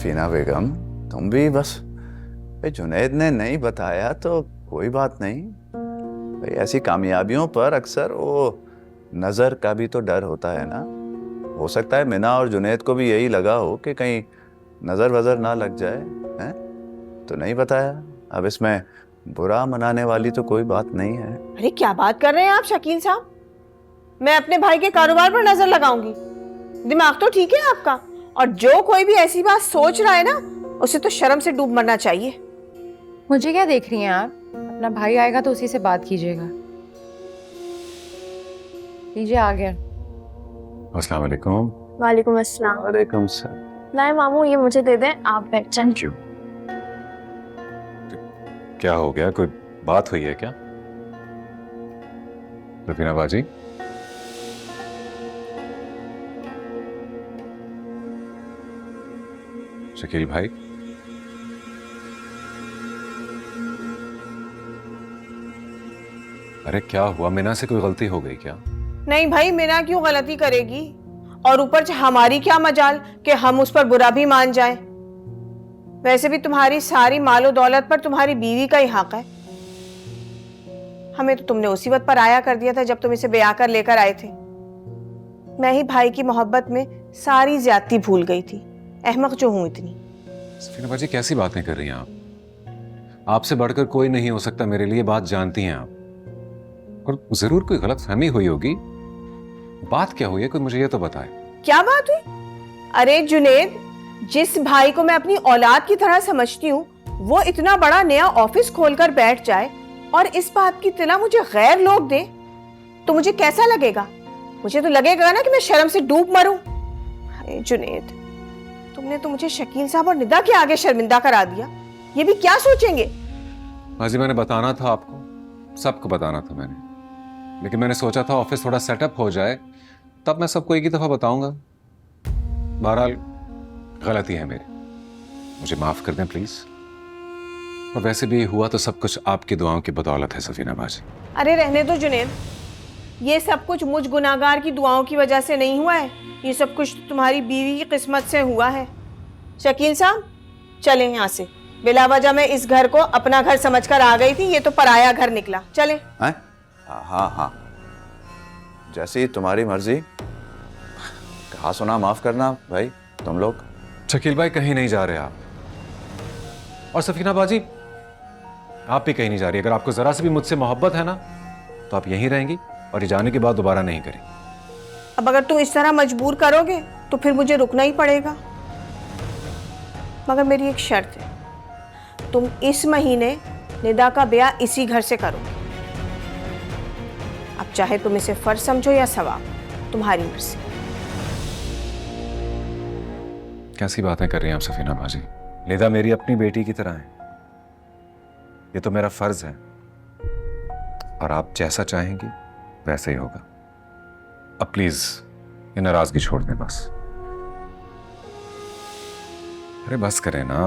सफीना बेगम, तुम भी बस भाई जुनैद ने नहीं बताया तो कोई बात नहीं भाई। ऐसी कामयाबियों पर अक्सर वो नज़र का भी तो डर होता है ना। हो सकता है मिना और जुनैद को भी यही लगा हो कि कहीं नज़र वज़र ना लग जाए, हैं? तो नहीं बताया। अब इसमें बुरा मनाने वाली तो कोई बात नहीं है। अरे क्या बात कर रहे हैं आप शकील साहब? मैं अपने भाई के कारोबार पर नजर लगाऊंगी? दिमाग तो ठीक है आपका। और जो कोई भी ऐसी बात सोच रहा है ना, उसे तो शर्म से डूब मरना चाहिए। मुझे क्या देख रही हैं आप? अपना भाई आएगा तो उसी से बात कीजिएगा। लीजिए आ गया। अस्सलाम वालेकुम। वालेकुम अस्सलाम। वालेकुम सलाम। लाए मामू, ये मुझे दे दें, आप बैठ जाएं। क्या हो गया? कोई बात हुई है क्या रफीना बाजी? शकील भाई, अरे क्या हुआ? मीना से कोई गलती हो गई क्या? नहीं भाई, मीना क्यों गलती करेगी? और ऊपर से हमारी क्या मजाल कि हम उस पर बुरा भी मान जाएं। वैसे भी तुम्हारी सारी मालो दौलत पर तुम्हारी बीवी का ही हक है। हमें तो तुमने उसी वक्त पर आया कर दिया था जब तुम इसे ब्याह कर लेकर आए थे। मैं ही भाई की मोहब्बत में सारी ज्यादती भूल गई थी। अहमक जो हूं इतनी। सफीना बाजी, कैसी बातें कर रही हैं आप? आपसे बढ़कर कोई नहीं हो सकता मेरे लिए, बात जानती हैं आप। और जरूर कोई गलत फहमी हुई होगी। बात क्या हुई है, कोई मुझे ये तो बताए। क्या बात हुई? अरे जुनेद, जिस भाई को मैं अपनी औलाद की तरह समझती हूँ, वो इतना बड़ा नया ऑफिस खोलकर बैठ जाए और इस बात की तिला मुझे गैर लोग दे, तो मुझे कैसा लगेगा? मुझे तो लगेगा ना कि मैं शर्म से डूब मरूं। अरे जुनेद, तुमने तो मुझे शकील साहब और निदा के आगे शर्मिंदा करा दिया। ये भी क्या सोचेंगे? बाजी, मैंने बताना था आपको, सबको बताना था मैंने, लेकिन मैंने सोचा था ऑफिस थोड़ा सेटअप हो जाए तब मैं सबको एक ही दफा बताऊंगा। बहरहाल गलती है मेरी, मुझे माफ कर दें प्लीज। और वैसे भी हुआ तो सब कुछ आपकी दुआओं की बदौलत है सफीना बाजी। अरे रहने दो जुनेद, ये सब कुछ मुझ गुनाहगार की दुआओं की वजह से नहीं हुआ है। ये सब कुछ तुम्हारी बीवी की किस्मत से हुआ है। शकील साहब, चलें यहाँ से। बिला वजह मैं इस घर को अपना घर समझकर आ गई थी, ये तो पराया घर निकला। चलें। हाँ हाँ, जैसी तुम्हारी मर्जी। कहा सुना माफ करना भाई तुम लोग। शकील भाई, कहीं नहीं जा रहे आप। और सफीना बाजी, आप भी कहीं नहीं जा रही। अगर आपको जरा से भी मुझसे मोहब्बत है ना, तो आप यहीं रहेंगी और ये जाने के बाद दोबारा नहीं करेंगी। अब अगर तुम इस तरह मजबूर करोगे तो फिर मुझे रुकना ही पड़ेगा। मगर मेरी एक शर्त है, तुम इस महीने निदा का ब्याह इसी घर से करोगे। अब चाहे तुम इसे फर्ज समझो या सवाब, तुम्हारी मर्जी। कैसी बातें कर रही हैं आप सफीना बाजी? निदा मेरी अपनी बेटी की तरह है। ये तो मेरा फर्ज है और आप जैसा चाहेंगी वैसे ही होगा। अब प्लीज ये नाराजगी छोड़ दें बस। अरे बस करें ना।